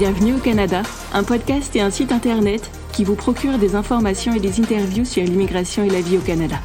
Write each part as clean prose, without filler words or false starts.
Bienvenue au Canada, un podcast et un site internet qui vous procure des informations et des interviews sur l'immigration et la vie au Canada.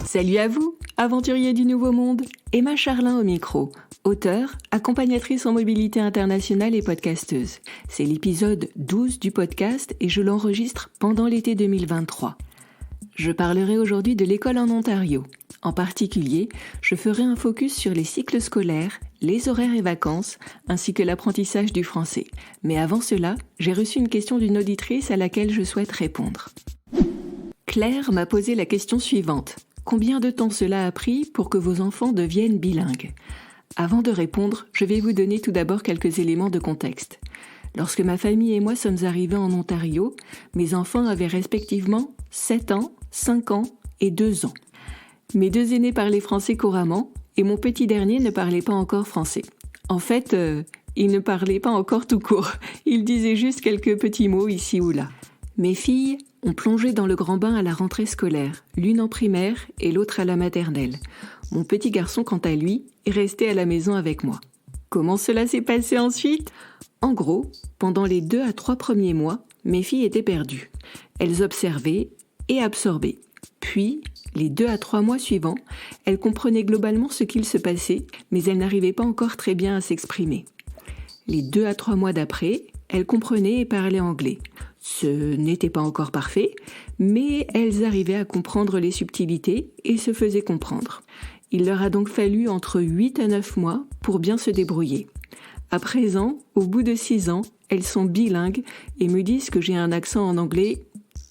Salut à vous, aventuriers du Nouveau Monde, Emma Charlin au micro, auteure, accompagnatrice en mobilité internationale et podcasteuse. C'est l'épisode 12 du podcast et je l'enregistre pendant l'été 2023. Je parlerai aujourd'hui de l'école en Ontario. En particulier, je ferai un focus sur les cycles scolaires, les horaires et vacances, ainsi que l'apprentissage du français. Mais avant cela, j'ai reçu une question d'une auditrice à laquelle je souhaite répondre. Claire m'a posé la question suivante. Combien de temps cela a pris pour que vos enfants deviennent bilingues ? Avant de répondre, je vais vous donner tout d'abord quelques éléments de contexte. Lorsque ma famille et moi sommes arrivés en Ontario, mes enfants avaient respectivement 7 ans, 5 ans et 2 ans. Mes deux aînés parlaient français couramment et mon petit dernier ne parlait pas encore français. En fait, il ne parlait pas encore tout court. Il disait juste quelques petits mots ici ou là. Mes filles ont plongé dans le grand bain à la rentrée scolaire, l'une en primaire et l'autre à la maternelle. Mon petit garçon, quant à lui, est resté à la maison avec moi. Comment cela s'est passé ensuite ? En gros, pendant les 2 à 3 premiers mois, mes filles étaient perdues. Elles observaient et absorbaient. Puis, les 2 à 3 mois suivants, elles comprenaient globalement ce qu'il se passait, mais elles n'arrivaient pas encore très bien à s'exprimer. Les 2 à 3 mois d'après, elles comprenaient et parlaient anglais. Ce n'était pas encore parfait, mais elles arrivaient à comprendre les subtilités et se faisaient comprendre. Il leur a donc fallu entre 8 à 9 mois pour bien se débrouiller. À présent, au bout de 6 ans, elles sont bilingues et me disent que j'ai un accent en anglais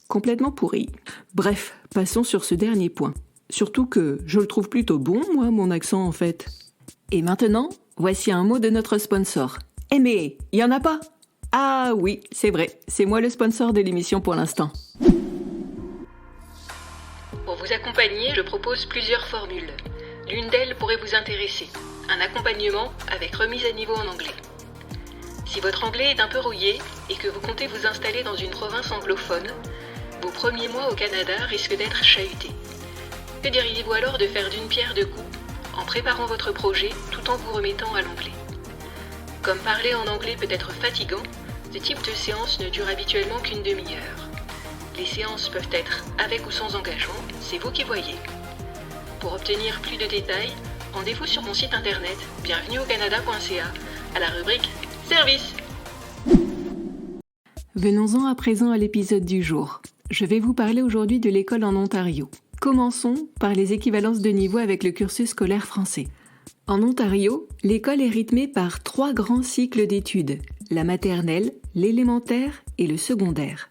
complètement pourri. Bref, passons sur ce dernier point. Surtout que je le trouve plutôt bon, moi, mon accent en fait. Et maintenant, voici un mot de notre sponsor. Eh mais, il y en a pas ? Ah oui, c'est vrai, c'est moi le sponsor de l'émission pour l'instant. Pour vous accompagner, je propose plusieurs formules. L'une d'elles pourrait vous intéresser. Un accompagnement avec remise à niveau en anglais. Si votre anglais est un peu rouillé et que vous comptez vous installer dans une province anglophone, vos premiers mois au Canada risquent d'être chahutés. Que diriez-vous alors de faire d'une pierre deux coups en préparant votre projet tout en vous remettant à l'anglais ? Comme parler en anglais peut être fatigant, ce type de séance ne dure habituellement qu'une demi-heure. Les séances peuvent être avec ou sans engagement, c'est vous qui voyez. Pour obtenir plus de détails, rendez-vous sur mon site internet bienvenueaucanada.ca à la rubrique Service. Venons-en à présent à l'épisode du jour. Je vais vous parler aujourd'hui de l'école en Ontario. Commençons par les équivalences de niveau avec le cursus scolaire français. En Ontario, l'école est rythmée par 3 grands cycles d'études, la maternelle, l'élémentaire et le secondaire.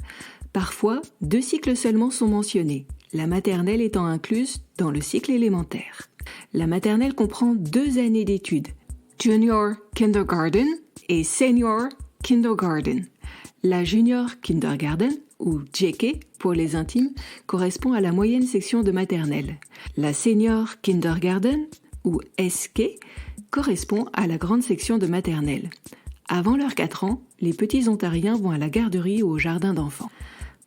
Parfois, 2 cycles seulement sont mentionnés, la maternelle étant incluse dans le cycle élémentaire. La maternelle comprend 2 années d'études, Junior Kindergarten et Senior Kindergarten. La Junior Kindergarten, ou JK pour les intimes, correspond à la moyenne section de maternelle. La Senior Kindergarten, ou SK, correspond à la grande section de maternelle. Avant leurs 4 ans, les petits ontariens vont à la garderie ou au jardin d'enfants.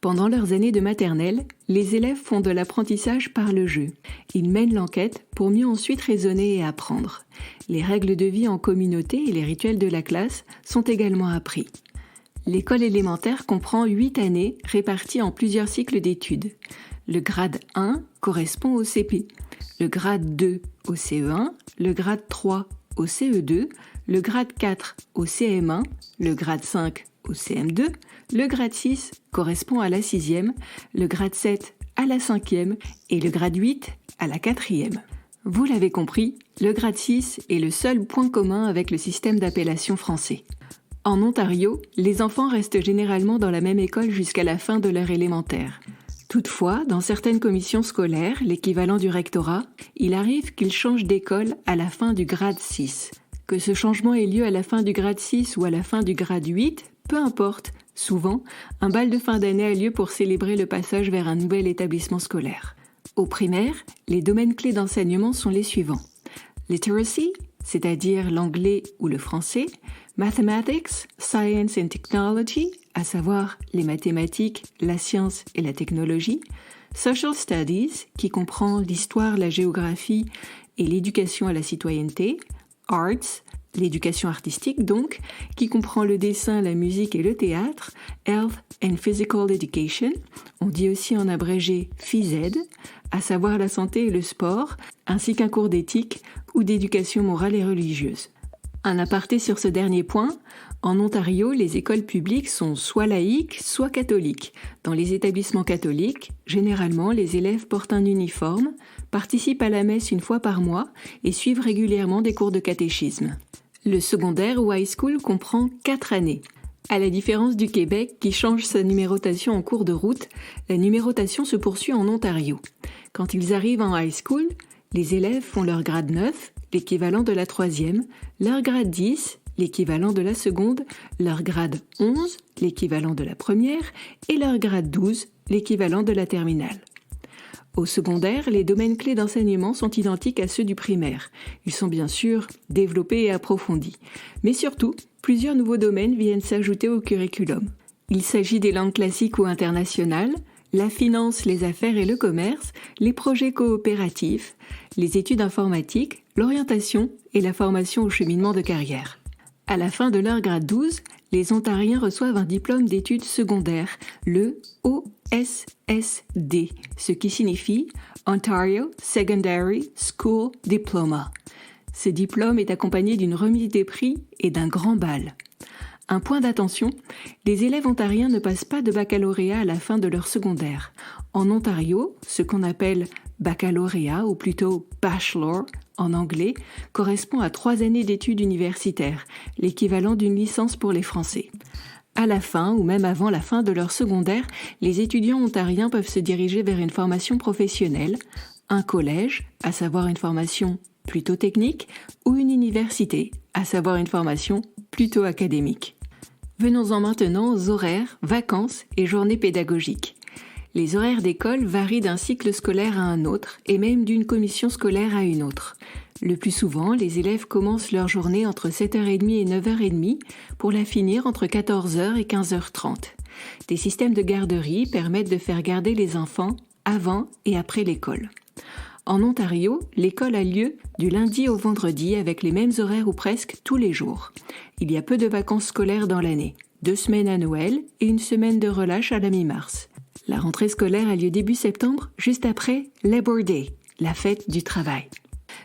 Pendant leurs années de maternelle, les élèves font de l'apprentissage par le jeu. Ils mènent l'enquête pour mieux ensuite raisonner et apprendre. Les règles de vie en communauté et les rituels de la classe sont également appris. L'école élémentaire comprend 8 années réparties en plusieurs cycles d'études. Le grade 1 correspond au CP, le grade 2 au CE1, le grade 3 au CE2, le grade 4 au CM1, le grade 5 au CM2, le grade 6 correspond à la 6e, le grade 7 à la 5e et le grade 8 à la 4e. Vous l'avez compris, le grade 6 est le seul point commun avec le système d'appellation français. En Ontario, les enfants restent généralement dans la même école jusqu'à la fin de leur élémentaire. Toutefois, dans certaines commissions scolaires, l'équivalent du rectorat, il arrive qu'ils changent d'école à la fin du grade 6. Que ce changement ait lieu à la fin du grade 6 ou à la fin du grade 8, peu importe. Souvent, un bal de fin d'année a lieu pour célébrer le passage vers un nouvel établissement scolaire. Au primaire, les domaines clés d'enseignement sont les suivants. Literacy, c'est-à-dire l'anglais ou le français, Mathematics, Science and Technology, à savoir les mathématiques, la science et la technologie, Social Studies, qui comprend l'histoire, la géographie et l'éducation à la citoyenneté, Arts, L'éducation artistique donc, qui comprend le dessin, la musique et le théâtre, Health and Physical Education, on dit aussi en abrégé PhysEd, à savoir la santé et le sport, ainsi qu'un cours d'éthique ou d'éducation morale et religieuse. Un aparté sur ce dernier point, en Ontario, les écoles publiques sont soit laïques, soit catholiques. Dans les établissements catholiques, généralement, les élèves portent un uniforme, participent à la messe une fois par mois et suivent régulièrement des cours de catéchisme. Le secondaire ou high school comprend 4 années. À la différence du Québec, qui change sa numérotation en cours de route, la numérotation se poursuit en Ontario. Quand ils arrivent en high school, les élèves font leur grade 9, l'équivalent de la 3e, leur grade 10, l'équivalent de la seconde, leur grade 11, l'équivalent de la première, et leur grade 12, l'équivalent de la terminale. Au secondaire, les domaines clés d'enseignement sont identiques à ceux du primaire. Ils sont bien sûr développés et approfondis. Mais surtout, plusieurs nouveaux domaines viennent s'ajouter au curriculum. Il s'agit des langues classiques ou internationales, la finance, les affaires et le commerce, les projets coopératifs, les études informatiques, l'orientation et la formation au cheminement de carrière. À la fin de leur grade 12, les Ontariens reçoivent un diplôme d'études secondaires, le OSSD, ce qui signifie Ontario Secondary School Diploma. Ce diplôme est accompagné d'une remise des prix et d'un grand bal. Un point d'attention, les élèves ontariens ne passent pas de baccalauréat à la fin de leur secondaire. En Ontario, ce qu'on appelle baccalauréat, ou plutôt bachelor en anglais, correspond à 3 années d'études universitaires, l'équivalent d'une licence pour les Français. À la fin, ou même avant la fin de leur secondaire, les étudiants ontariens peuvent se diriger vers une formation professionnelle, un collège, à savoir une formation plutôt technique, ou une université, à savoir une formation plutôt académique. Venons-en maintenant aux horaires, vacances et journées pédagogiques. Les horaires d'école varient d'un cycle scolaire à un autre et même d'une commission scolaire à une autre. Le plus souvent, les élèves commencent leur journée entre 7h30 et 9h30 pour la finir entre 14h et 15h30. Des systèmes de garderie permettent de faire garder les enfants avant et après l'école. En Ontario, l'école a lieu du lundi au vendredi avec les mêmes horaires ou presque tous les jours. Il y a peu de vacances scolaires dans l'année, 2 semaines à Noël et 1 semaine de relâche à la mi-mars. La rentrée scolaire a lieu début septembre, juste après Labor Day, la fête du travail.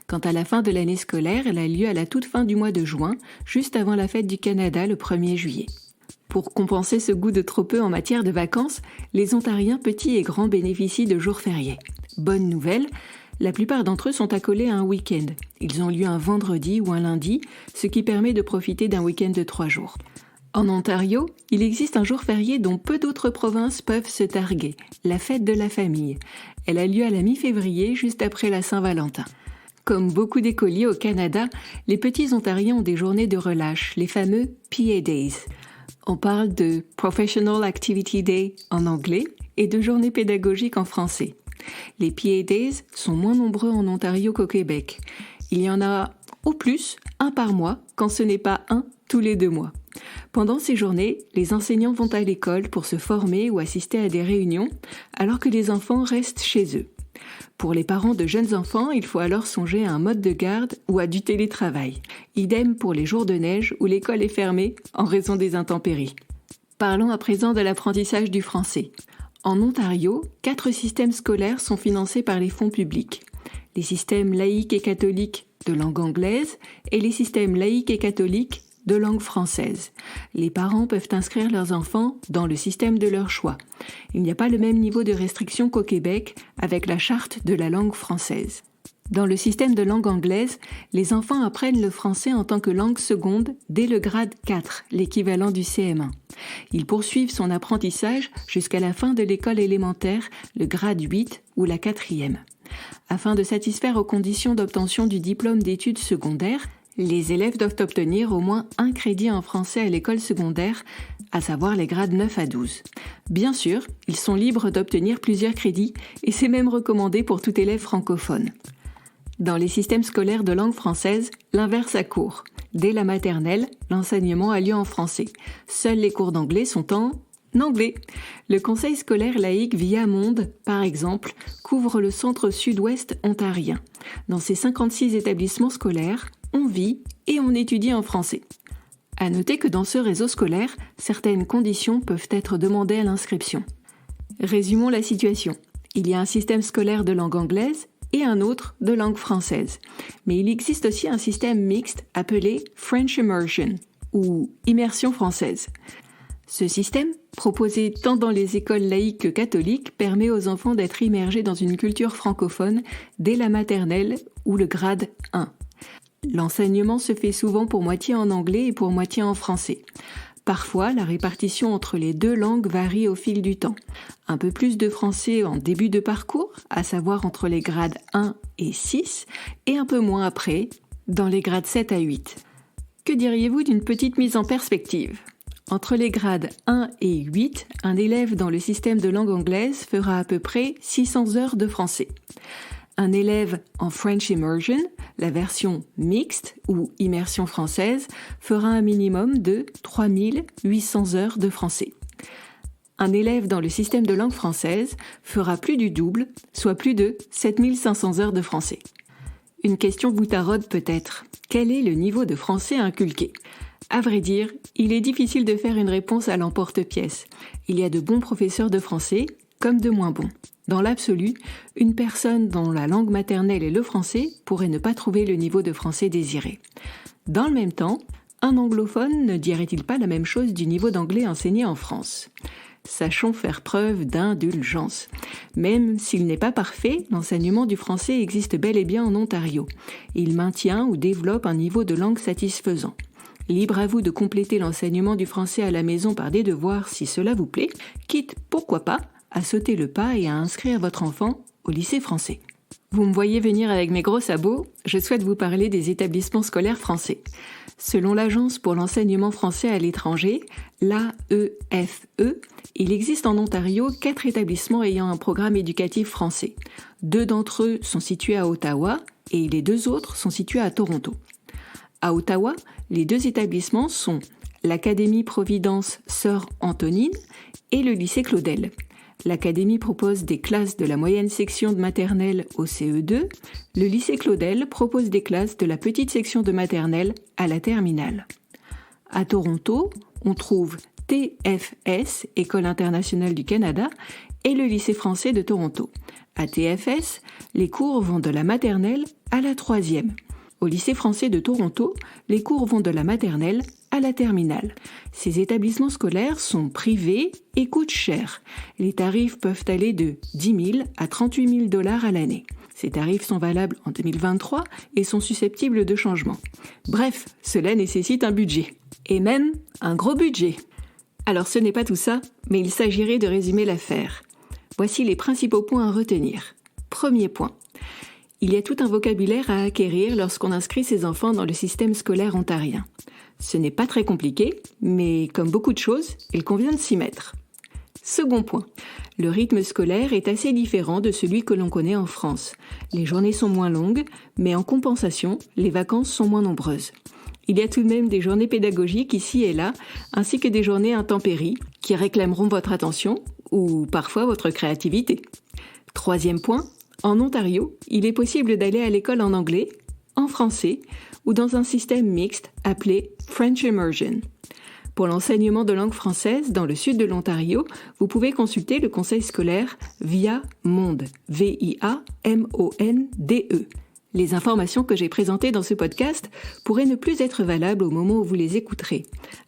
Quant à la fin de l'année scolaire, elle a lieu à la toute fin du mois de juin, juste avant la fête du Canada le 1er juillet. Pour compenser ce goût de trop peu en matière de vacances, les Ontariens petits et grands bénéficient de jours fériés. Bonne nouvelle, la plupart d'entre eux sont accolés à un week-end. Ils ont lieu un vendredi ou un lundi, ce qui permet de profiter d'un week-end de 3 jours. En Ontario, il existe un jour férié dont peu d'autres provinces peuvent se targuer, la fête de la famille. Elle a lieu à la mi-février, juste après la Saint-Valentin. Comme beaucoup d'écoliers au Canada, les petits Ontariens ont des journées de relâche, les fameux PA Days. On parle de Professional Activity Day en anglais et de journée pédagogique en français. Les PA Days sont moins nombreux en Ontario qu'au Québec. Il y en a au plus un par mois, quand ce n'est pas un tous les 2 mois. Pendant ces journées, les enseignants vont à l'école pour se former ou assister à des réunions, alors que les enfants restent chez eux. Pour les parents de jeunes enfants, il faut alors songer à un mode de garde ou à du télétravail. Idem pour les jours de neige où l'école est fermée en raison des intempéries. Parlons à présent de l'apprentissage du français. En Ontario, 4 systèmes scolaires sont financés par les fonds publics. Les systèmes laïques et catholiques de langue anglaise et les systèmes laïques et catholiques de langue française. Les parents peuvent inscrire leurs enfants dans le système de leur choix. Il n'y a pas le même niveau de restriction qu'au Québec avec la charte de la langue française. Dans le système de langue anglaise, les enfants apprennent le français en tant que langue seconde dès le grade 4, l'équivalent du CM1. Ils poursuivent son apprentissage jusqu'à la fin de l'école élémentaire, le grade 8 ou la 4e. Afin de satisfaire aux conditions d'obtention du diplôme d'études secondaires, les élèves doivent obtenir au moins un crédit en français à l'école secondaire, à savoir les grades 9 à 12. Bien sûr, ils sont libres d'obtenir plusieurs crédits et c'est même recommandé pour tout élève francophone. Dans les systèmes scolaires de langue française, l'inverse a cours. Dès la maternelle, l'enseignement a lieu en français. Seuls les cours d'anglais sont en anglais. Le Conseil scolaire laïque Viamonde, par exemple, couvre le centre sud-ouest ontarien. Dans ses 56 établissements scolaires, on vit et on étudie en français. À noter que dans ce réseau scolaire, certaines conditions peuvent être demandées à l'inscription. Résumons la situation. Il y a un système scolaire de langue anglaise et un autre de langue française. Mais il existe aussi un système mixte appelé French Immersion ou immersion française. Ce système, proposé tant dans les écoles laïques que catholiques, permet aux enfants d'être immergés dans une culture francophone dès la maternelle ou le grade 1. L'enseignement se fait souvent pour moitié en anglais et pour moitié en français. Parfois, la répartition entre les deux langues varie au fil du temps. Un peu plus de français en début de parcours, à savoir entre les grades 1 et 6, et un peu moins après, dans les grades 7 à 8. Que diriez-vous d'une petite mise en perspective ? Entre les grades 1 et 8, un élève dans le système de langue anglaise fera à peu près 600 heures de français. Un élève en French Immersion, la version mixte ou immersion française, fera un minimum de 3800 heures de français. Un élève dans le système de langue française fera plus du double, soit plus de 7500 heures de français. Une question vous taraude peut-être. Quel est le niveau de français inculqué ? À vrai dire, il est difficile de faire une réponse à l'emporte-pièce. Il y a de bons professeurs de français, comme de moins bons. Dans l'absolu, une personne dont la langue maternelle est le français pourrait ne pas trouver le niveau de français désiré. Dans le même temps, un anglophone ne dirait-il pas la même chose du niveau d'anglais enseigné en France ? Sachons faire preuve d'indulgence. Même s'il n'est pas parfait, l'enseignement du français existe bel et bien en Ontario. Il maintient ou développe un niveau de langue satisfaisant. Libre à vous de compléter l'enseignement du français à la maison par des devoirs si cela vous plaît, quitte, pourquoi pas, à sauter le pas et à inscrire votre enfant au lycée français. Vous me voyez venir avec mes gros sabots, je souhaite vous parler des établissements scolaires français. Selon l'Agence pour l'enseignement français à l'étranger, l'AEFE, il existe en Ontario 4 établissements ayant un programme éducatif français. 2 d'entre eux sont situés à Ottawa et les 2 autres sont situés à Toronto. À Ottawa, les 2 établissements sont l'Académie Providence Sœur Antonine et le lycée Claudel. L'Académie propose des classes de la moyenne section de maternelle au CE2. Le lycée Claudel propose des classes de la petite section de maternelle à la terminale. À Toronto, on trouve TFS, École internationale du Canada, et le lycée français de Toronto. À TFS, les cours vont de la maternelle à la 3e. Au lycée français de Toronto, les cours vont de la maternelle à la terminale. Ces établissements scolaires sont privés et coûtent cher. Les tarifs peuvent aller de 10 000 à 38 000 $ à l'année. Ces tarifs sont valables en 2023 et sont susceptibles de changement. Bref, cela nécessite un budget. Et même un gros budget. Alors ce n'est pas tout ça, mais il s'agirait de résumer l'affaire. Voici les principaux points à retenir. Premier point. Il y a tout un vocabulaire à acquérir lorsqu'on inscrit ses enfants dans le système scolaire ontarien. Ce n'est pas très compliqué, mais comme beaucoup de choses, il convient de s'y mettre. Second point, le rythme scolaire est assez différent de celui que l'on connaît en France. Les journées sont moins longues, mais en compensation, les vacances sont moins nombreuses. Il y a tout de même des journées pédagogiques ici et là, ainsi que des journées intempéries qui réclameront votre attention ou parfois votre créativité. Troisième point, en Ontario, il est possible d'aller à l'école en anglais, en français ou dans un système mixte appelé French Immersion. Pour l'enseignement de langue française dans le sud de l'Ontario, vous pouvez consulter le conseil scolaire via Monde, V-I-A-M-O-N-D-E. Les informations que j'ai présentées dans ce podcast pourraient ne plus être valables au moment où vous les écouterez.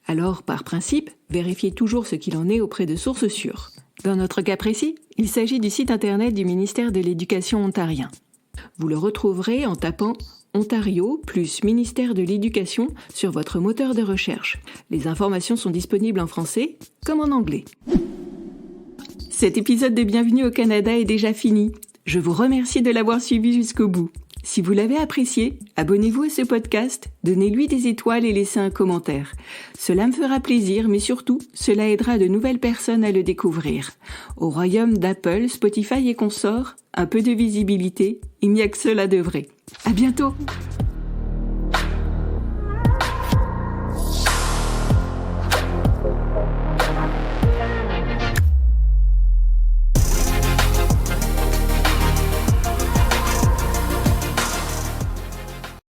Alors, par principe, vérifiez toujours ce qu'il en est auprès de sources sûres. Dans notre cas précis, il s'agit du site internet du ministère de l'Éducation ontarien. Vous le retrouverez en tapant Ontario plus ministère de l'Éducation sur votre moteur de recherche. Les informations sont disponibles en français comme en anglais. Cet épisode de Bienvenue au Canada est déjà fini. Je vous remercie de l'avoir suivi jusqu'au bout. Si vous l'avez apprécié, abonnez-vous à ce podcast, donnez-lui des étoiles et laissez un commentaire. Cela me fera plaisir, mais surtout, cela aidera de nouvelles personnes à le découvrir. Au royaume d'Apple, Spotify et consorts, un peu de visibilité, il n'y a que cela de vrai. À bientôt!